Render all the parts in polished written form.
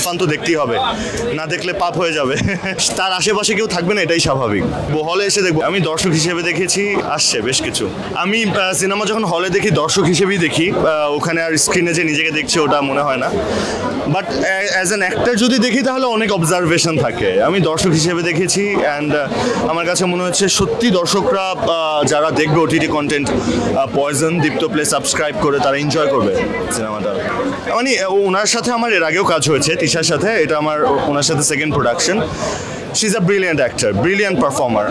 তুফান তো দেখতেই হবে, না দেখলে পাপ হয়ে যাবে। তার আশেপাশে কেউ থাকবে না, এটাই স্বাভাবিক। হলে এসে দেখবো, আমি দর্শক হিসেবে দেখেছি, আসছে বেশ কিছু। আমি সিনেমা যখন হলে দেখি দর্শক হিসেবেই দেখি, ওখানে আর স্ক্রিনে যে নিজেকে দেখছি ওটা মনে হয় না। বাট অ্যাজ অ্যান অ্যাক্টর যদি দেখি তাহলে অনেক অবজারভেশন থাকে। আমি দর্শক হিসেবে দেখেছি অ্যান্ড আমার কাছে মনে হচ্ছে সত্যি দর্শকরা যারা দেখবে ওটিটি কন্টেন্ট পয়জন দীপ্ত প্লে সাবস্ক্রাইব করে তারা এনজয় করবে সিনেমাটা। মানে ওনার সাথে আমার এর আগেও কাজ হয়েছে, তিশার সাথে, এটা আমার ওনার সাথে second production. She is a brilliant actor, brilliant performer.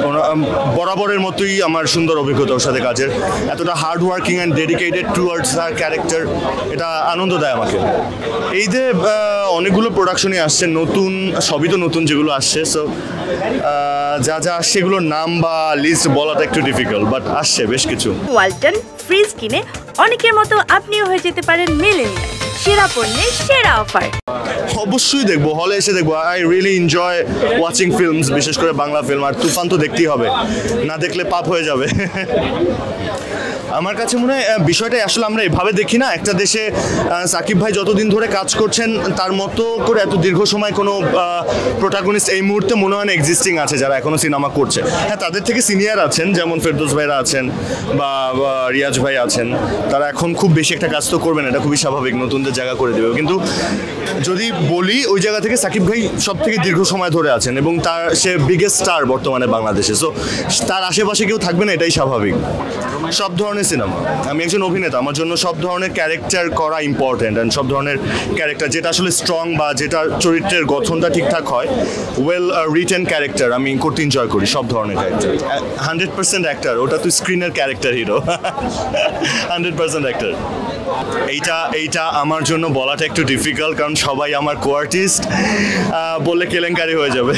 বরাবরের মতোই আমার সুন্দর অভিজ্ঞতা ওর সাথে কাজের। এতটা hard working and dedicated towards her character, এটা আনন্দ দেয় আমাকে। এই যে অনেকগুলো প্রোডাকশনই আসছে নতুন, সবই তো নতুন যেগুলো আসছে। সো যা যা আসছে এগুলোর নাম বা লিস্ট বলাটা একটু ডিফিকাল্ট, বাট আসছে বেশ কিছু। ওয়ালটন ফ্রিজ কিনে অনেকের মতো আপনিও হয়ে যেতে পারেন মিলেনিয়াল। সেরা পণ্যের সেরা অফার। অবশ্যই দেখবো, হলে এসে দেখবো। I really enjoy watching films, বিশেষ করে বাংলা ফিল্ম। আর তুফান তো দেখতেই হবে, না দেখলে পাপ হয়ে যাবে। আমার কাছে মনে হয় বিষয়টা আসলে আমরা এভাবে দেখি না। একটা দেশে সাকিব ভাই যতদিন ধরে কাজ করছেন তার মতো করে এত দীর্ঘ সময় কোনো প্রোটাগনিস্ট এই মুহূর্তে মনে হয় না এক্সিস্টিং আছে যারা এখনও সিনেমা করছে। হ্যাঁ, তাদের থেকে সিনিয়র আছেন, যেমন ফেরদৌস ভাইরা আছেন বা রিয়াজ ভাই আছেন। তারা এখন খুব বেশি একটা কাজ তো করবেন, এটা খুবই স্বাভাবিক, নতুনদের জায়গা করে দেবে। কিন্তু যদি বলি ওই জায়গা থেকে সাকিব ভাই সব থেকে দীর্ঘ সময় ধরে আছেন এবং সে বিগেস্ট স্টার বর্তমানে বাংলাদেশে। সো তার আশেপাশে কেউ থাকবে না, এটাই স্বাভাবিক। সব ধরনের সিনেমা, আমি একজন অভিনেতা, আমার জন্য সব ধরনের ক্যারেক্টার করা ইম্পর্টেন্ট। অ্যান্ড সব ধরনের ক্যারেক্টার যেটা আসলে স্ট্রং বা যেটা চরিত্রের গঠনটা ঠিকঠাক হয়, ওয়েল রিটেন ক্যারেক্টার আমি করতে এনজয় করি। সব ধরনের ক্যারেক্টার 100% অ্যাক্টার, ওটা তো স্ক্রিনের ক্যারেক্টার হিরো। 100% অ্যাক্টার। এইটা আমার জন্য বলাটা একটু ডিফিকাল্ট, কারণ সবাই আমার কো আর্টিস্ট, বললে কেলেঙ্কারি হয়ে যাবে।